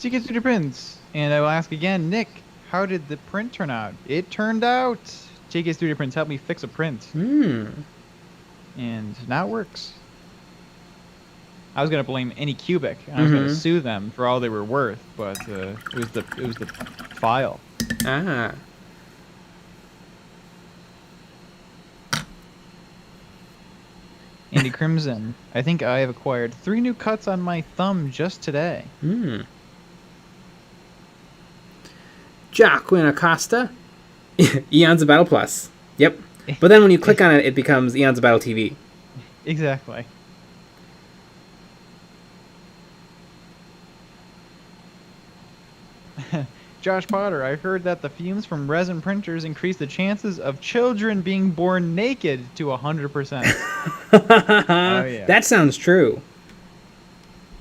TK Studio Prints, and I will ask again, Nick, how did the print turn out? It turned out. TK Studio Prints helped me fix a print, and now it works. I was gonna blame Anycubic, and I was gonna sue them for all they were worth, but it was the file. Ah. Andy Crimson, I think I have acquired 3 new cuts on my thumb just today. Jacqueline Acosta, Eons of Battle Plus. Yep. But then when you click on it, it becomes Eons of Battle TV. Exactly. Josh Potter, I heard that the fumes from resin printers increase the chances of children being born naked to 100%. Oh, yeah. That sounds true.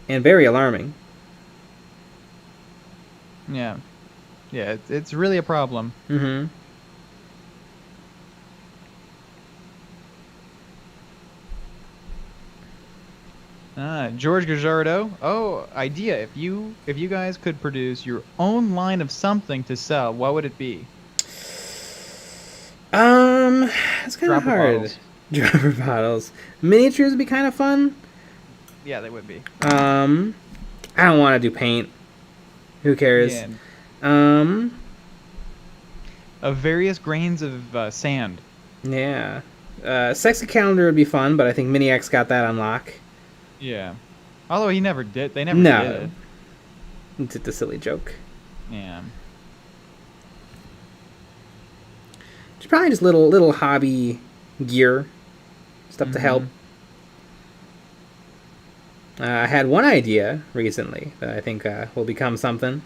And very alarming. Yeah. Yeah, it's really a problem. George Gajardo. Oh, idea. If you guys could produce your own line of something to sell, what would it be? It's kind of hard. Bottles. Dropper bottles. Miniatures would be kind of fun. Yeah, they would be. I don't want to do paint. Who cares? Yeah. Of various grains of sand. Yeah. Sexy calendar would be fun, but I think Mini X got that on lock. Yeah. Although he never did. They never did it. It's a silly joke. Yeah. It's probably just little hobby gear stuff to help. I had one idea recently that I think will become something.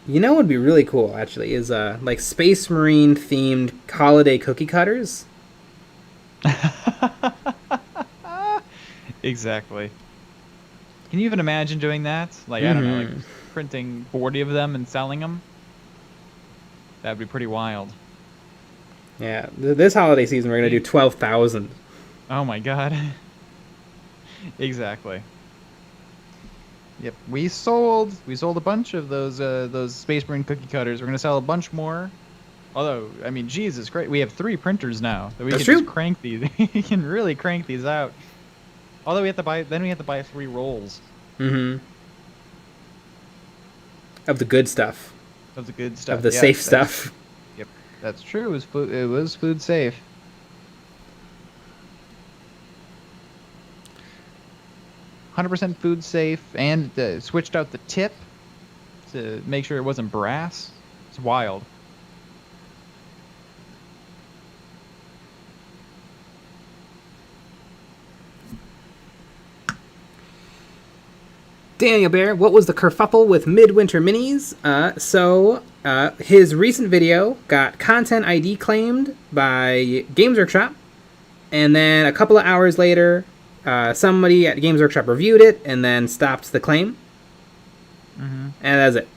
You know what would be really cool, actually, is like Space Marine themed holiday cookie cutters. Exactly. Can you even imagine doing that? Like, I don't know, like printing 40 of them and selling them? That'd be pretty wild. Yeah, this holiday season we're going to do 12,000. Oh my god. Exactly. Yep, we sold a bunch of those Space Marine cookie cutters. We're gonna sell a bunch more. Although, I mean, Jesus Christ, we have 3 printers now that we can just crank these. We can really crank these out. Although we have to buy 3 rolls. Of the good stuff. Of the good stuff. Of the safe stuff. Yep, that's true. It was food safe. 100% food safe, and switched out the tip to make sure it wasn't brass. It's wild. Daniel Bear, what was the kerfuffle with Midwinter Minis? His recent video got content ID claimed by Games Workshop, and then a couple of hours later, somebody at Games Workshop reviewed it and then stopped the claim. And that's it.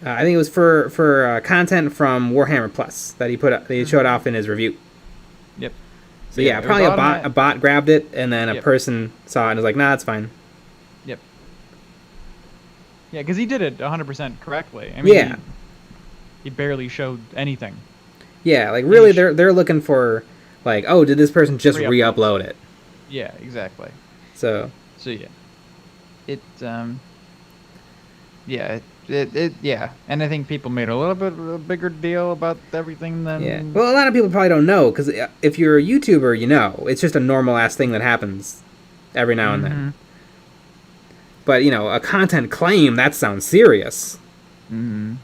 I think it was for content from Warhammer Plus that he showed off in his review. Yep. So yeah, probably a bot grabbed it, and then a person saw it and was like, "Nah, it's fine." Yep. Yeah, because he did it 100% correctly. I mean, he barely showed anything. Yeah, like really, they're looking for like, oh, did this person just re-upload it? Yeah, exactly. So yeah, yeah, and I think people made a little bit of a bigger deal about everything than. Yeah, well, a lot of people probably don't know, because if you're a YouTuber, you know it's just a normal ass thing that happens every now and then. But you know, a content claim, that sounds serious. And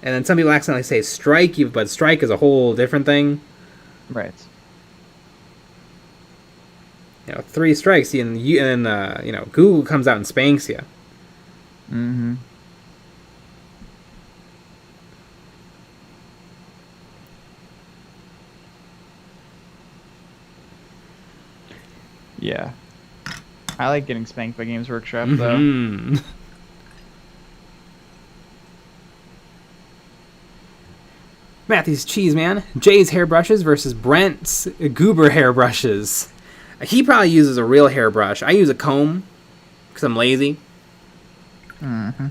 then some people accidentally say strike you, but strike is a whole different thing. Right. You know, 3 strikes, and Google comes out and spanks you. Yeah. I like getting spanked by Games Workshop, though. Mm-hmm. Matthew's Cheese Man. Jay's hairbrushes versus Brent's goober hairbrushes. He probably uses a real hairbrush. I use a comb because I'm lazy. Mm-hmm.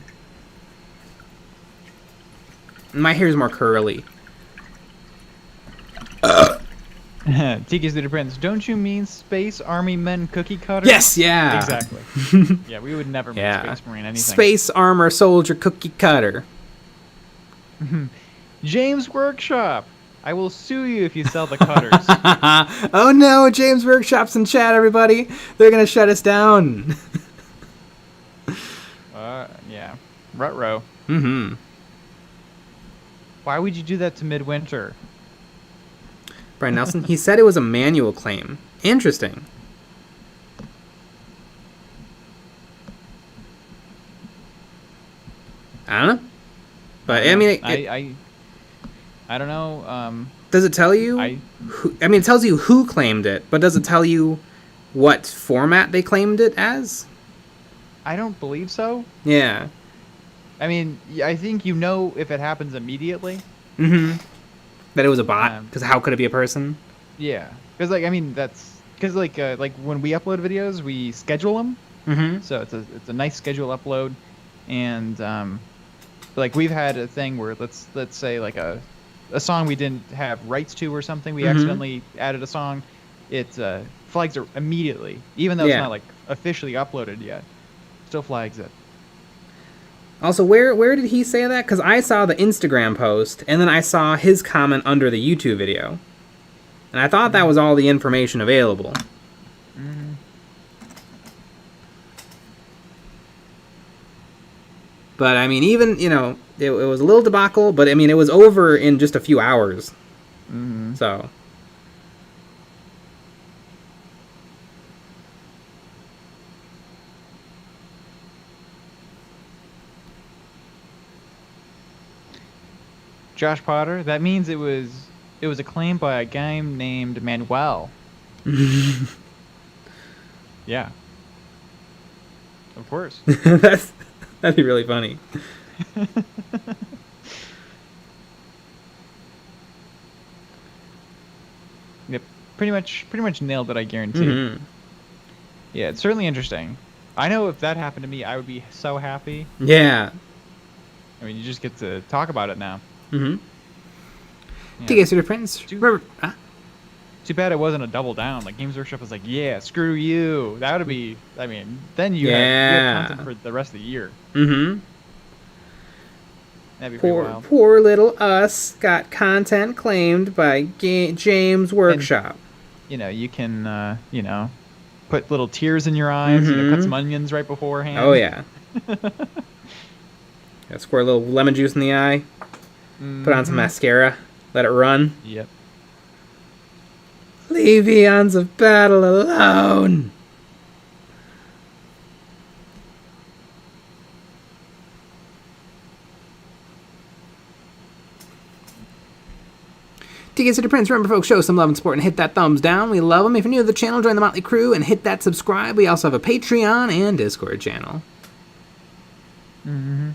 My hair's more curly. Tiki's Little Prince, don't you mean Space Army Men cookie cutter? Yes, yeah. Exactly. Yeah, we would never make Yeah. Space Marine anything. Space Armor Soldier Cookie Cutter. James Workshop, I will sue you if you sell the cutters. Oh no, James Workshop's in chat, everybody. They're going to shut us down. Yeah. Ruh-roh. Mm-hmm. Why would you do that to Midwinter? Brian Nelson, he said it was a manual claim. Interesting. I don't know. But, I mean... I don't know. Does it tell you? I mean, it tells you who claimed it, but does it tell you what format they claimed it as? I don't believe so. Yeah. I mean, I think you know if it happens immediately. Mm-hmm. That it was a bot, because how could it be a person? Yeah, because like I mean that's because like when we upload videos, we schedule them. Mm-hmm. So it's a nice schedule upload, and like we've had a thing where let's say like a song we didn't have rights to or something, we accidentally added a song, it flags it immediately, even though it's not like officially uploaded yet. Still flags it. Also, where did he say that? Because I saw the Instagram post, and then I saw his comment under the YouTube video. And I thought that was all the information available. Mm-hmm. But, I mean, even, you know, it was a little debacle, but, I mean, it was over in just a few hours. Mm-hmm. So... Josh Potter, that means it was a claim by a guy named Manuel. Yeah. Of course. That'd be really funny. Yep. Pretty much nailed it, I guarantee. Mm-hmm. Yeah, it's certainly interesting. I know if that happened to me, I would be so happy. Yeah. I mean, you just get to talk about it now. Mm-hmm. Yeah. To get to the prints. Too bad it wasn't a double down. Like Games Workshop was like, yeah, screw you. That would be. I mean, then you have content for the rest of the year. Mm-hmm. That'd be pretty wild. Poor little us got content claimed by James Workshop. And, you can put little tears in your eyes. Cut some onions right beforehand. Oh yeah. Squirt a little lemon juice in the eye. Put on some mascara. Let it run. Yep. Leave Eons of Battle alone. To get to the Prince, remember folks, show some love and support and hit that thumbs down. We love them. If you're new to the channel, join the Motley Crew and hit that subscribe. We also have a Patreon and Discord channel. Mm-hmm.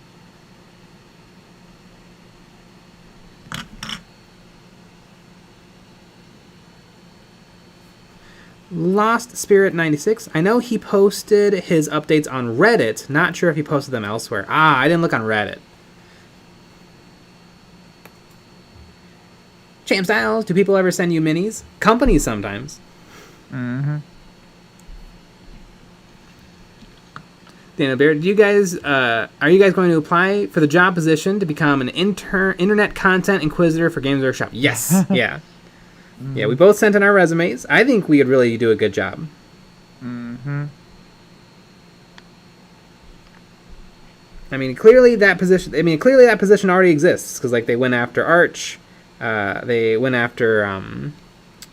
Lost Spirit 96. I know he posted his updates on Reddit. Not sure if he posted them elsewhere. I didn't look on Reddit. Champ Styles, do people ever send you minis? Companies sometimes. Mm-hmm. Dana Bear, are you guys going to apply for the job position to become an internet content inquisitor for Games Workshop? Yes. Yeah. Yeah, we both sent in our resumes. I think we would really do a good job. Mm-hmm. I mean, clearly that position already exists because, like, they went after Arch. They went after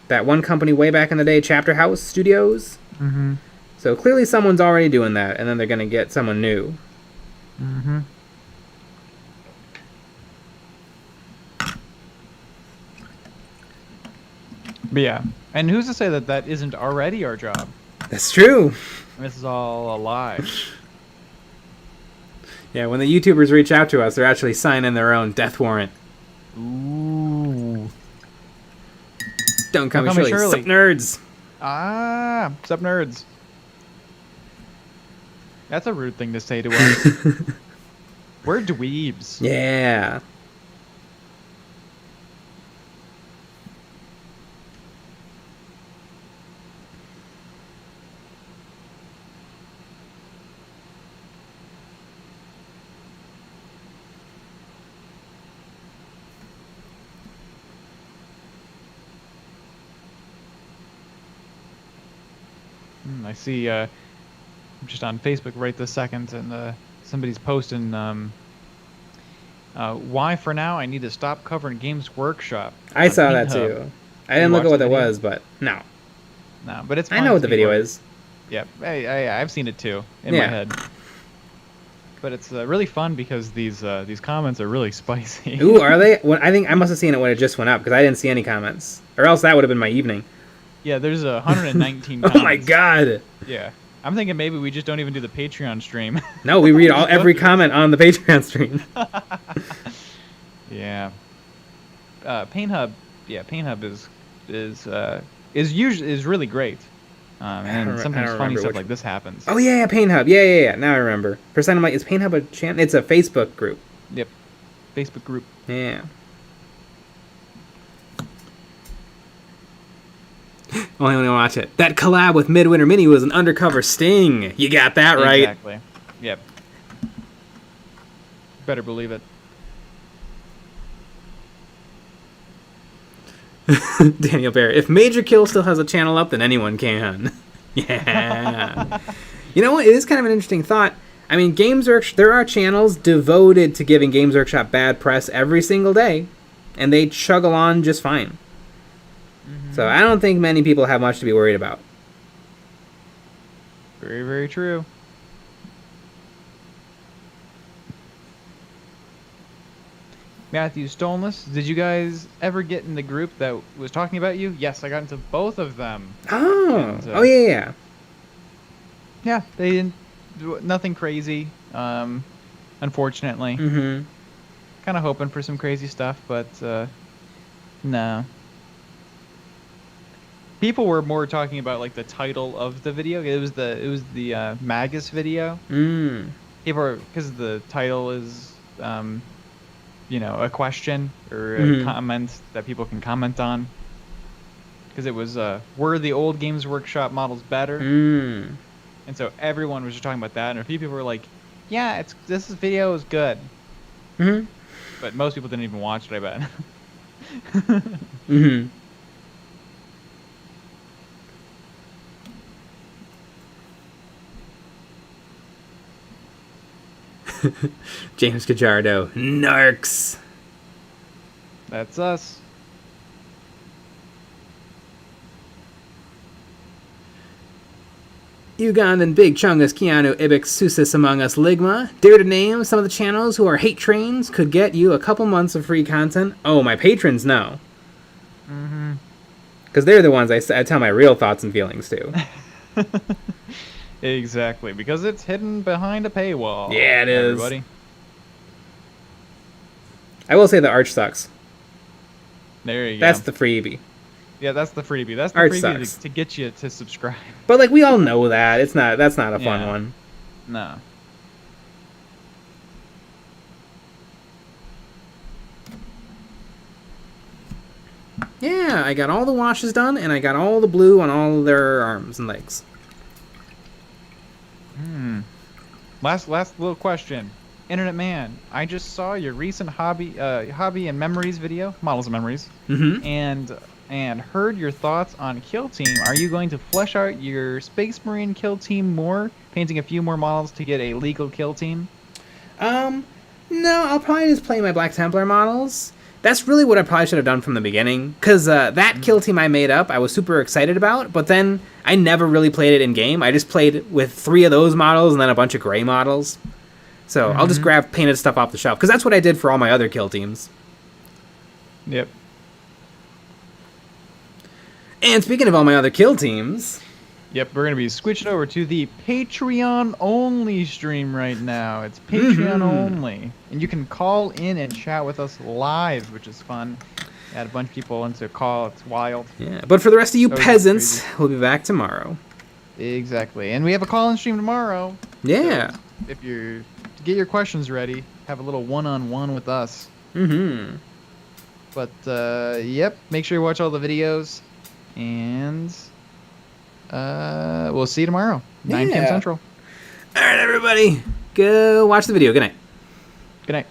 that one company way back in the day, Chapter House Studios. Mm-hmm. So clearly someone's already doing that, and then they're gonna get someone new. Mm-hmm. But yeah, and who's to say that isn't already our job? That's true. This is all a lie. Yeah, when the YouTubers reach out to us, they're actually signing their own death warrant. Ooh. Don't call me Shirley. Sup, nerds. Ah, sup, nerds. That's a rude thing to say to us. We're dweebs. Yeah. I see, I'm just on Facebook right this second, and somebody's posting, why for now I need to stop covering Games Workshop. I saw that too. I didn't look at what it was, but no. No, but it's I know what the video is. Yep, I've seen it too, in my head. But it's really fun because these comments are really spicy. Ooh, are they? Well, I think I must have seen it when it just went up, because I didn't see any comments. Or else that would have been my evening. Yeah, there's 119 comments. Oh my god! Yeah. I'm thinking maybe we just don't even do the Patreon stream. No, we read every comment on the Patreon stream. Yeah. Paint Hub is really great. And sometimes funny stuff like this happens. Oh yeah, Paint Hub. Yeah. Now I remember. For a second, I'm like, is Paint Hub a channel? It's a Facebook group. Yep. Facebook group. Yeah. Only when I watch it. That collab with Midwinter Mini was an undercover sting. You got that right. Exactly. Yep. Better believe it. Daniel Bear. If Major Kill still has a channel up, then anyone can. Yeah. You know what? It is kind of an interesting thought. I mean, there are channels devoted to giving Games Workshop bad press every single day, and they chug along just fine. So I don't think many people have much to be worried about. Very, very true. Matthew Stolness, did you guys ever get in the group that was talking about you? Yes, I got into both of them. Oh, and, yeah. Yeah, they didn't do nothing crazy, unfortunately. Mm-hmm. Kind of hoping for some crazy stuff, but no. People were more talking about like the title of the video. It was the Magus video. People are, because the title is a question or a comment that people can comment on. Because it was were the old Games Workshop models better? And so everyone was just talking about that, and a few people were like, "Yeah, this video is good." But most people didn't even watch it, I bet. James Gajardo, narcs. That's us. Ugandan Big Chungus, Keanu, Ibix, Susis, Among Us, Ligma. Dare to name some of the channels who are hate trains could get you a couple months of free content. Oh, my patrons know. Because they're the ones I tell my real thoughts and feelings to. Exactly, because it's hidden behind a paywall. Yeah, it is. Everybody. I will say the Arch sucks. There you go. That's the freebie. Yeah, that's the freebie. That's the Arch freebie to get you to subscribe. But like we all know that. That's not a fun one. No. Yeah, I got all the washes done, and I got all the blue on all of their arms and legs. Last little question. Internet man, I just saw your recent hobby and memories video, models and memories, and heard your thoughts on Kill Team. Are you going to flesh out your Space Marine Kill Team more, painting a few more models to get a legal Kill Team? No, I'll probably just play my Black Templar models. That's really what I probably should have done from the beginning, because that Kill Team I made up, I was super excited about, but then I never really played it in-game. I just played with 3 of those models and then a bunch of gray models. So I'll just grab painted stuff off the shelf, because that's what I did for all my other Kill Teams. Yep. And speaking of all my other Kill Teams... Yep, we're gonna be switching over to the Patreon only stream right now. It's Patreon only, and you can call in and chat with us live, which is fun. Add a bunch of people into a call. It's wild. Yeah, but for the rest of you Oh, peasants, we'll be back tomorrow. Exactly, and we have a call-in stream tomorrow. Yeah. So if you're to get your questions ready, have a little one-on-one with us. But yep, make sure you watch all the videos, and we'll see you tomorrow, 9 p.m. Central. All right, everybody, go watch the video. Good night. Good night.